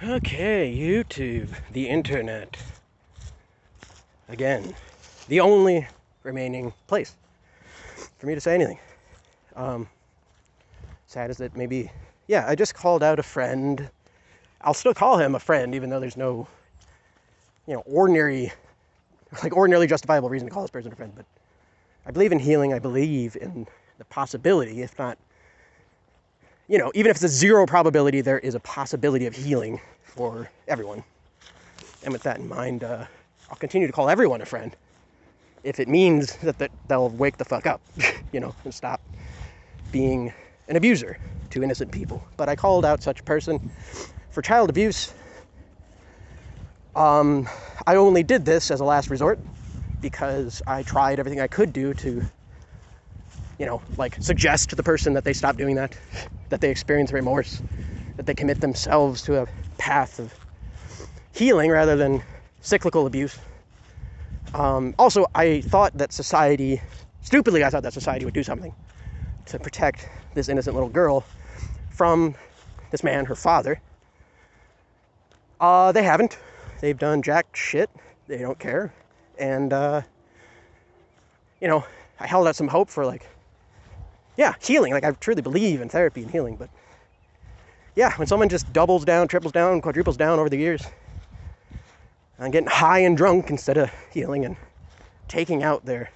Okay, YouTube, the internet. Again, the only remaining place for me to say anything. Sad is that maybe, I just called out a friend. I'll still call him a friend, even though there's no, ordinarily justifiable reason to call this person a friend. But I believe in healing. I believe in the possibility, if not, even if it's a zero probability, there is a possibility of healing for everyone. And with that in mind, I'll continue to call everyone a friend if it means that they'll wake the fuck up, and stop being an abuser to innocent people. But I called out such a person for child abuse. I only did this as a last resort because I tried everything I could do to, suggest to the person that they stop doing that they experience remorse, that they commit themselves to a path of healing rather than cyclical abuse. Also, I thought that society would do something to protect this innocent little girl from this man, her father. They haven't. They've done jack shit. They don't care. And, I held out some hope for, healing. I truly believe in therapy and healing. But, when someone just doubles down, triples down, quadruples down over the years, and getting high and drunk instead of healing and taking out their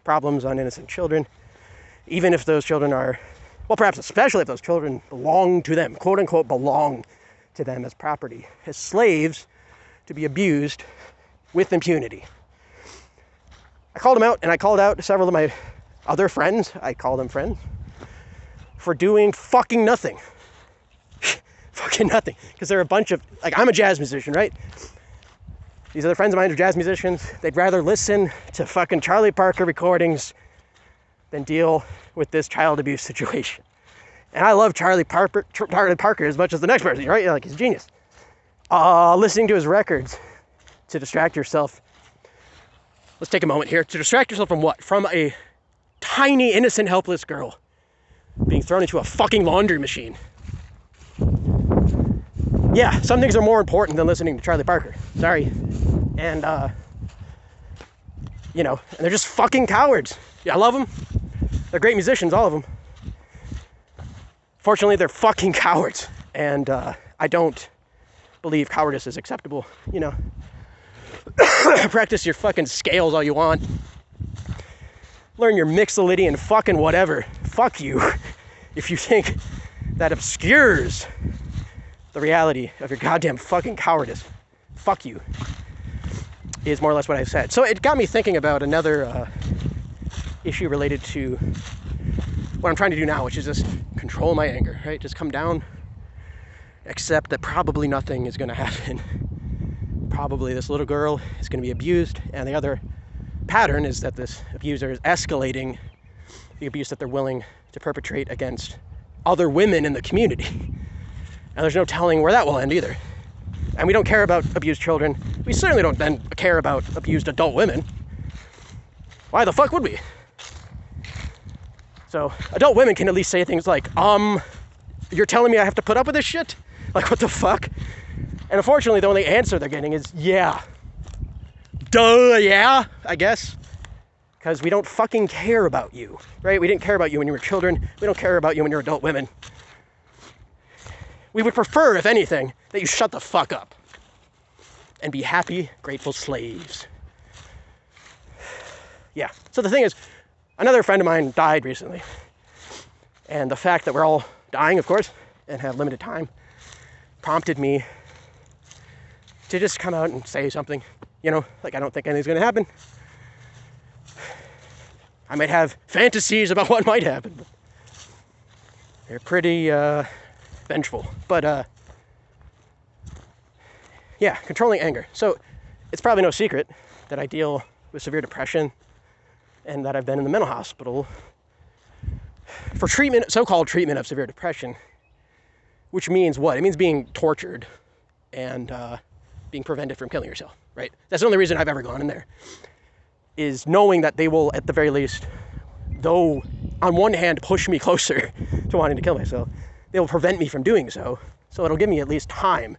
problems on innocent children, even if those children are, perhaps especially if those children belong to them, quote unquote, belong to them as property, as slaves to be abused with impunity. I called them out, and I called out several of my other friends, I call them friends, for doing fucking nothing. Fucking nothing. Because they're a bunch of, I'm a jazz musician, right? These other friends of mine are jazz musicians. They'd rather listen to fucking Charlie Parker recordings than deal with this child abuse situation. And I love Charlie Parker as much as the next person, right? He's a genius. Listening to his records to distract yourself. Let's take a moment here. To distract yourself from what? From a tiny, innocent, helpless girl being thrown into a fucking laundry machine. Yeah, some things are more important than listening to Charlie Parker. Sorry. And, and they're just fucking cowards. Yeah, I love them. They're great musicians, all of them. Fortunately, they're fucking cowards. And I don't believe cowardice is acceptable, Practice your fucking scales all you want. Learn your mixolydian fucking whatever. Fuck you. If you think that obscures the reality of your goddamn fucking cowardice, fuck you, is more or less what I've said. So it got me thinking about another issue related to what I'm trying to do now, which is just control my anger, right? Just come down, accept that probably nothing is going to happen. Probably this little girl is going to be abused, and the other pattern is that this abuser is escalating the abuse that they're willing to perpetrate against other women in the community. And there's no telling where that will end either. And we don't care about abused children. We certainly don't then care about abused adult women. Why the fuck would we? So adult women can at least say things like, you're telling me I have to put up with this shit? What the fuck? And unfortunately, the only answer they're getting is, yeah. Duh, yeah, I guess. Because we don't fucking care about you, right? We didn't care about you when you were children. We don't care about you when you're adult women. We would prefer, if anything, that you shut the fuck up and be happy, grateful slaves. Yeah. So the thing is, another friend of mine died recently. And the fact that we're all dying, of course, and have limited time, prompted me to just come out and say something, I don't think anything's going to happen. I might have fantasies about what might happen, but they're pretty vengeful. But, controlling anger. So it's probably no secret that I deal with severe depression and that I've been in the mental hospital for treatment, so-called treatment of severe depression, which means what? It means being tortured and being prevented from killing yourself, right? That's the only reason I've ever gone in there, is knowing that they will, at the very least, though on one hand push me closer to wanting to kill myself, they will prevent me from doing so. So it'll give me at least time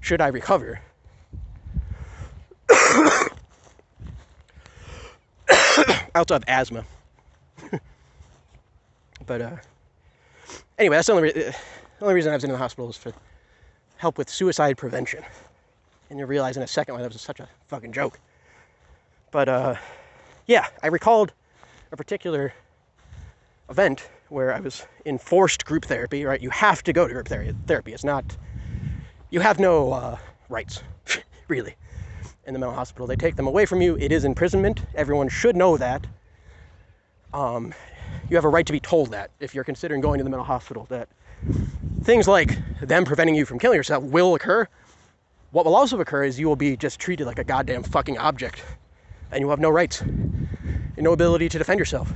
should I recover. I also have asthma. But anyway, that's the only reason I was in the hospital is for help with suicide prevention. And you'll realize in a second why that was such a fucking joke. But yeah, I recalled a particular event where I was in forced group therapy, right? You have to go to group therapy. It's not, you have no rights, really, in the mental hospital. They take them away from you. It is imprisonment. Everyone should know that. You have a right to be told that if you're considering going to the mental hospital, that things like them preventing you from killing yourself will occur. What will also occur is you will be just treated like a goddamn fucking object, and you have no rights and no ability to defend yourself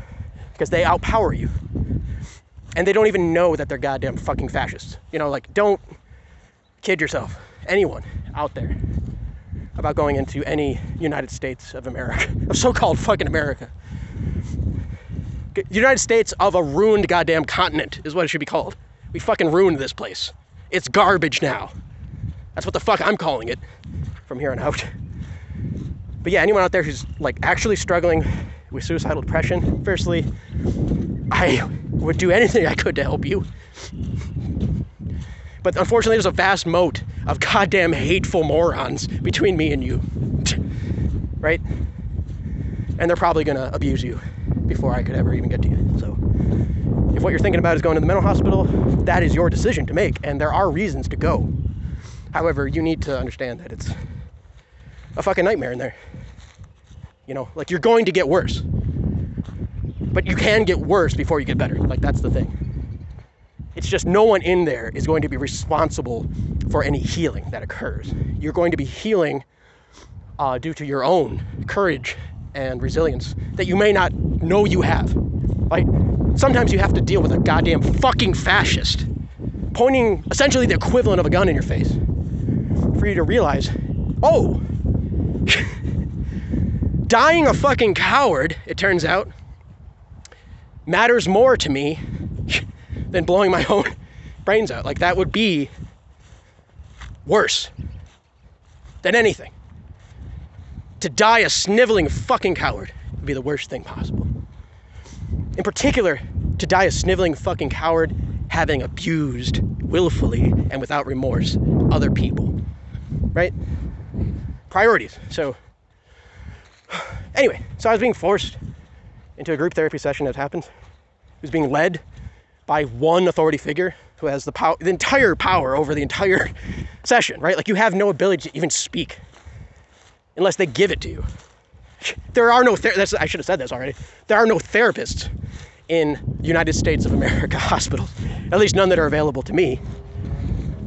because they outpower you. And they don't even know that they're goddamn fucking fascists. You know, like, don't kid yourself, anyone out there, about going into any United States of America, of so-called fucking America. United States of a ruined goddamn continent is what it should be called. We fucking ruined this place. It's garbage now. That's what the fuck I'm calling it from here on out. But yeah, anyone out there who's like actually struggling with suicidal depression, firstly, I would do anything I could to help you. But unfortunately, there's a vast moat of goddamn hateful morons between me and you. Right? And they're probably gonna abuse you before I could ever even get to you. So if what you're thinking about is going to the mental hospital, that is your decision to make, and there are reasons to go. However, you need to understand that it's a fucking nightmare in there. You know, like, you're going to get worse. But you can get worse before you get better. Like, that's the thing. It's just no one in there is going to be responsible for any healing that occurs. You're going to be healing due to your own courage and resilience that you may not know you have. Like, sometimes you have to deal with a goddamn fucking fascist pointing essentially the equivalent of a gun in your face for you to realize, oh, dying a fucking coward, it turns out, matters more to me than blowing my own brains out. Like, that would be worse than anything. To die a sniveling fucking coward would be the worst thing possible. In particular, to die a sniveling fucking coward having abused willfully and without remorse other people. Right? Priorities. So, anyway, so I was being forced into a group therapy session as happens. It was being led by one authority figure who has the entire power over the entire session, right? Like, you have no ability to even speak unless they give it to you. There are no I should have said this already. There are no therapists in United States of America hospitals. At least none that are available to me.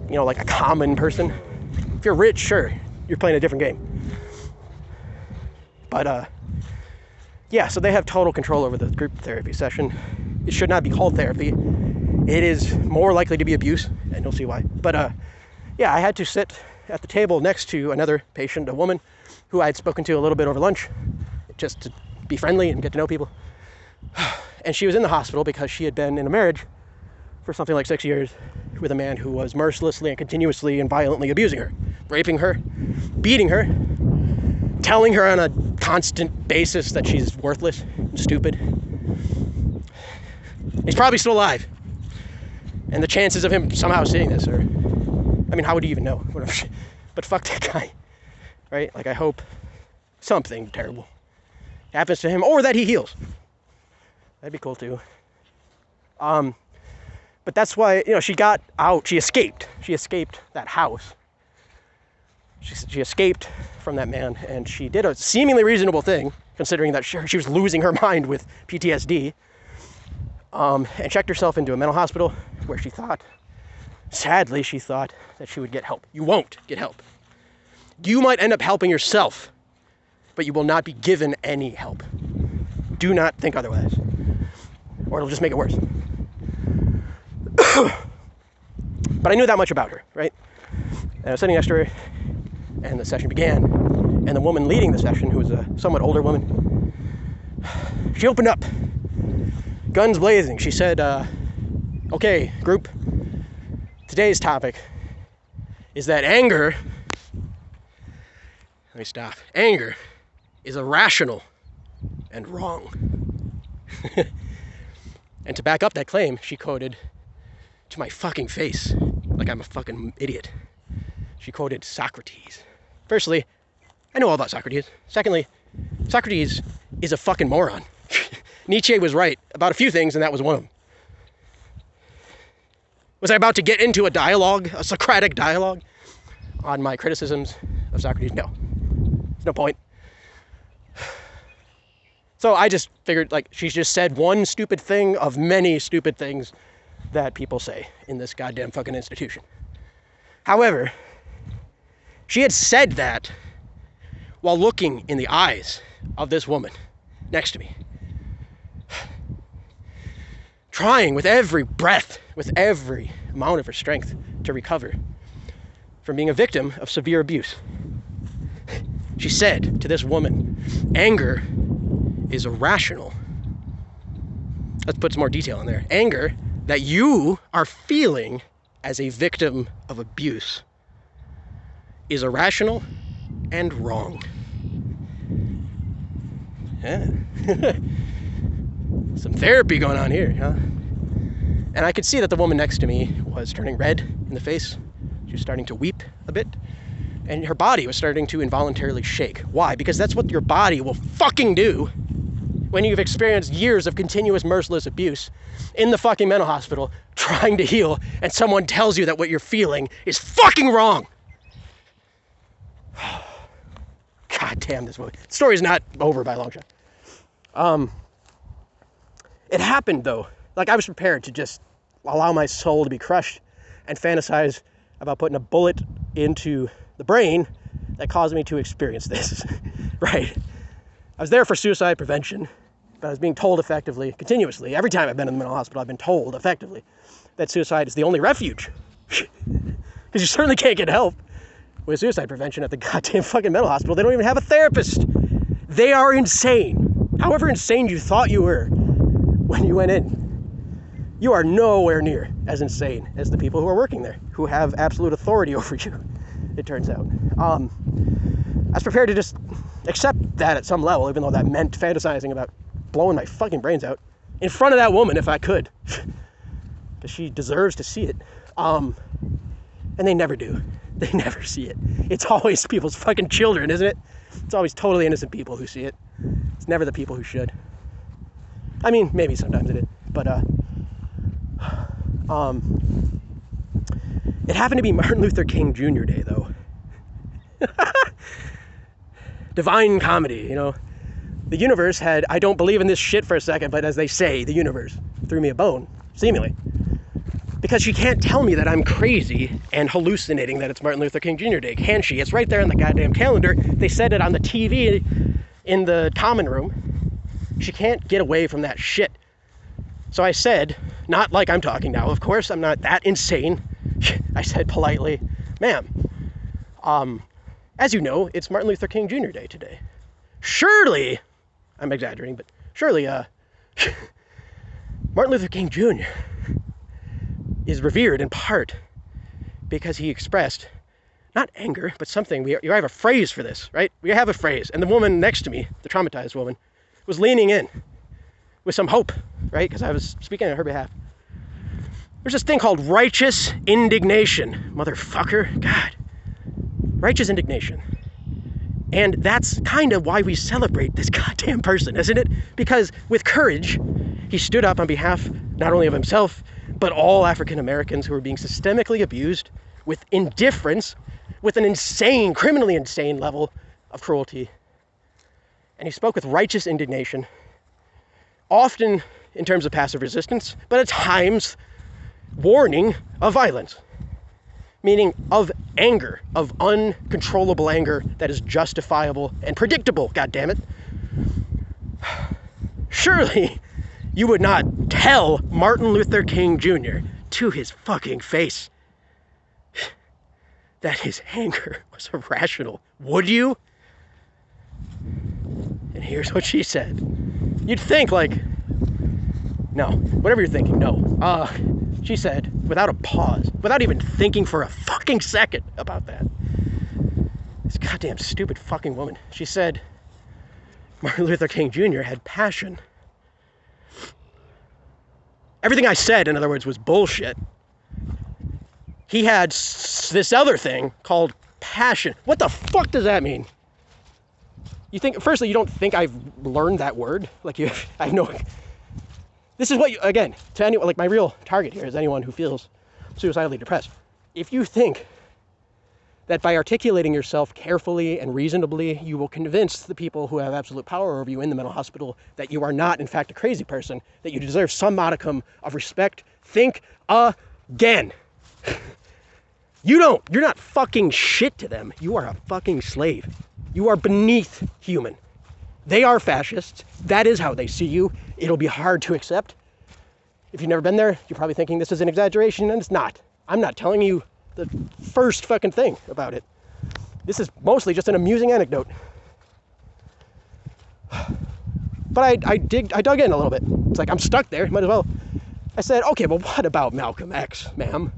You know, like a common person. If you're rich, sure, you're playing a different game. But yeah, so they have total control over the group therapy session. It should not be called therapy. It is more likely to be abuse, and you'll see why. But yeah, I had to sit at the table next to another patient, a woman, who I had spoken to a little bit over lunch, just to be friendly and get to know people. And she was in the hospital because she had been in a marriage for something like 6 years with a man who was mercilessly and continuously and violently abusing her, raping her, beating her, telling her on a constant basis that she's worthless and stupid. He's probably still alive. And the chances of him somehow seeing this are, I mean, how would you even know? But fuck that guy, right? Like, I hope something terrible happens to him, or that he heals. That'd be cool too. But that's why, you know, she got out, she escaped that house. She escaped from that man, and she did a seemingly reasonable thing, considering that she was losing her mind with PTSD, and checked herself into a mental hospital where she thought, sadly, she thought that she would get help. You won't get help. You might end up helping yourself, but you will not be given any help. Do not think otherwise, or it'll just make it worse. But I knew that much about her, right? And I was sitting next to her, and the session began, and the woman leading the session, who was a somewhat older woman, she opened up, guns blazing. She said, okay, group, today's topic is that anger, let me stop, anger is irrational and wrong. And to back up that claim, she quoted to my fucking face, like I'm a fucking idiot. She quoted Socrates. Firstly, I know all about Socrates. Secondly, Socrates is a fucking moron. Nietzsche was right about a few things, and that was one of them. Was I about to get into a dialogue, a Socratic dialogue, on my criticisms of Socrates? No. There's no point. So I just figured, like, she's just said one stupid thing of many stupid things that people say in this goddamn fucking institution. However, she had said that while looking in the eyes of this woman next to me, trying with every breath, with every amount of her strength to recover from being a victim of severe abuse. She said to this woman, anger is irrational. Let's put some more detail in there. Anger that you are feeling as a victim of abuse is irrational and wrong. Yeah. Some therapy going on here, huh? And I could see that the woman next to me was turning red in the face. She was starting to weep a bit. And her body was starting to involuntarily shake. Why? Because that's what your body will fucking do when you've experienced years of continuous merciless abuse in the fucking mental hospital trying to heal, and someone tells you that what you're feeling is fucking wrong. God damn this movie. The story's not over by a long shot. It happened though. Like, I was prepared to just allow my soul to be crushed and fantasize about putting a bullet into the brain that caused me to experience this. Right? I was there for suicide prevention, but I was being told effectively, continuously, every time I've been in the mental hospital, I've been told effectively that suicide is the only refuge. Because you certainly can't get help with suicide prevention at the goddamn fucking mental hospital. They don't even have a therapist. They are insane. However insane you thought you were when you went in, you are nowhere near as insane as the people who are working there, who have absolute authority over you, it turns out. I was prepared to just accept that at some level, even though that meant fantasizing about blowing my fucking brains out in front of that woman if I could. Because she deserves to see it. And they never do. They never see it. It's always people's fucking children, isn't it? It's always totally innocent people who see it. It's never the people who should. I mean, maybe sometimes it is, but it happened to be Martin Luther King Jr. Day, though. Divine comedy, you know. The universe had, I don't believe in this shit for a second, but as they say, the universe threw me a bone, seemingly. Because she can't tell me that I'm crazy and hallucinating that it's Martin Luther King Jr. Day, can she? It's right there on the goddamn calendar. They said it on the TV in the common room. She can't get away from that shit. So I said, not like I'm talking now, of course, I'm not that insane. I said politely, ma'am, as you know, it's Martin Luther King Jr. Day today. Surely, I'm exaggerating, but surely, Martin Luther King Jr. is revered in part because he expressed, not anger, but something. We have a phrase for this, right? We have a phrase. And the woman next to me, the traumatized woman, was leaning in with some hope, right? Because I was speaking on her behalf. There's this thing called righteous indignation, motherfucker. God. Righteous indignation. And that's kind of why we celebrate this goddamn person, isn't it? Because with courage, he stood up on behalf not only of himself, but all African Americans who were being systemically abused with indifference, with an insane, criminally insane level of cruelty. And he spoke with righteous indignation, often in terms of passive resistance, but at times warning of violence, meaning of anger, of uncontrollable anger that is justifiable and predictable, goddammit. Surely you would not tell Martin Luther King Jr. to his fucking face that his anger was irrational, would you? And here's what she said. You'd think, like, no, whatever you're thinking, no. She said, without a pause, without even thinking for a fucking second about that, this goddamn stupid fucking woman, she said Martin Luther King Jr. had passion. Everything I said, in other words, was bullshit. He had this other thing called passion. What the fuck does that mean? You think, firstly, you don't think I've learned that word? Like, I know. This is what you, again, to anyone, like my real target here is anyone who feels suicidally depressed. If you think that by articulating yourself carefully and reasonably, you will convince the people who have absolute power over you in the mental hospital that you are not, in fact, a crazy person, that you deserve some modicum of respect, think again. You're not fucking shit to them. You are a fucking slave. You are beneath human. They are fascists. That is how they see you. It'll be hard to accept. If you've never been there, you're probably thinking this is an exaggeration, and it's not. I'm not telling you the first fucking thing about it. This is mostly just an amusing anecdote. But I dug in a little bit. It's like, I'm stuck there, might as well. I said, okay, well, what about Malcolm X, ma'am?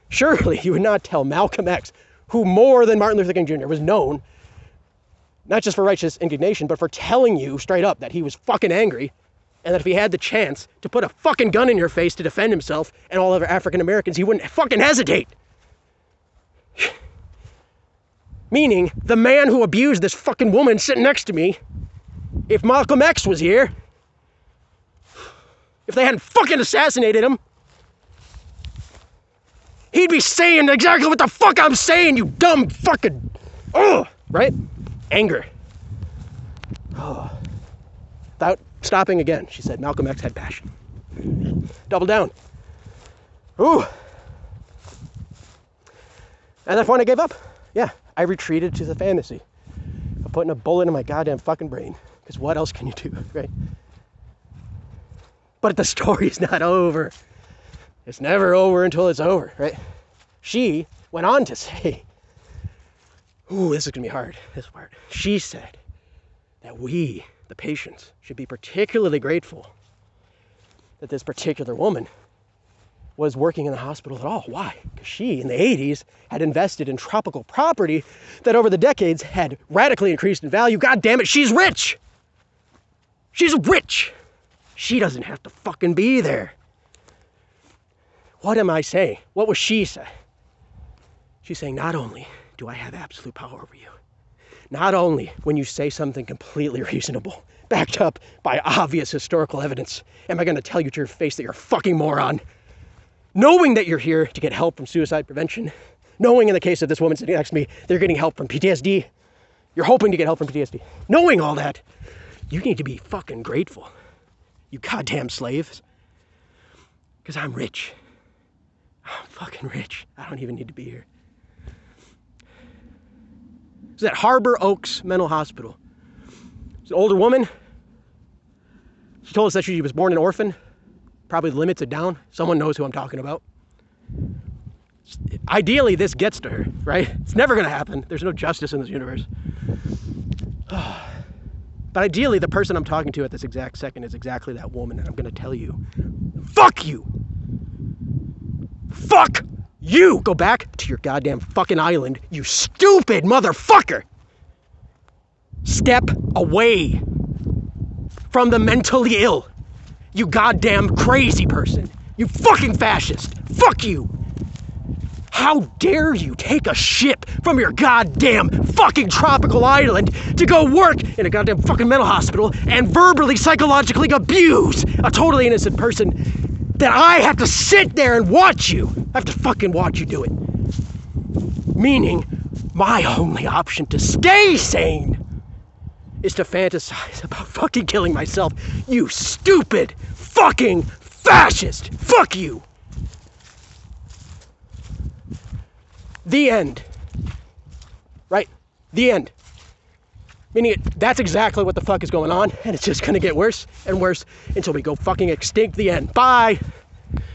Surely you would not tell Malcolm X, who more than Martin Luther King Jr. was known, not just for righteous indignation, but for telling you straight up that he was fucking angry, and that if he had the chance to put a fucking gun in your face to defend himself and all other African Americans, he wouldn't fucking hesitate. Meaning, the man who abused this fucking woman sitting next to me, if Malcolm X was here, if they hadn't fucking assassinated him, he'd be saying exactly what the fuck I'm saying, you dumb fucking... Ugh! Right? Anger. Oh. Without stopping again, she said Malcolm X had passion. Double down. Ooh. And that's when I gave up. Yeah, I retreated to the fantasy of putting a bullet in my goddamn fucking brain. Because what else can you do, right? But the story's not over. It's never over until it's over, right? She went on to say, ooh, this is going to be hard. This is hard. She said that we, the patients, should be particularly grateful that this particular woman was working in the hospital at all. Why? Because she, in the 80s, had invested in tropical property that over the decades had radically increased in value. God damn it, she's rich! She's rich! She doesn't have to fucking be there. What am I saying? What was she saying? She's saying, not only do I have absolute power over you, not only when you say something completely reasonable, backed up by obvious historical evidence, am I going to tell you to your face that you're a fucking moron, knowing that you're here to get help from suicide prevention, knowing in the case of this woman sitting next to me, they're getting help from PTSD, you're hoping to get help from PTSD, knowing all that, you need to be fucking grateful, you goddamn slaves, because I'm rich. I'm fucking rich. I don't even need to be here. It's at Harbor Oaks Mental Hospital. It's an older woman. She told us that she was born an orphan. Probably limits it down. Someone knows who I'm talking about. Ideally, this gets to her, right? It's never going to happen. There's no justice in this universe. But ideally, the person I'm talking to at this exact second is exactly that woman, and I'm going to tell you, fuck you! Fuck you! Go back to your goddamn fucking island, you stupid motherfucker! Step away from the mentally ill, you goddamn crazy person. You fucking fascist. Fuck you! How dare you take a ship from your goddamn fucking tropical island to go work in a goddamn fucking mental hospital and verbally, psychologically abuse a totally innocent person that I have to sit there and watch you. I have to fucking watch you do it. Meaning, my only option to stay sane is to fantasize about fucking killing myself. You stupid fucking fascist. Fuck you. The end. Right? The end. Meaning that's exactly what the fuck is going on, and it's just gonna get worse and worse until we go fucking extinct. The end. Bye.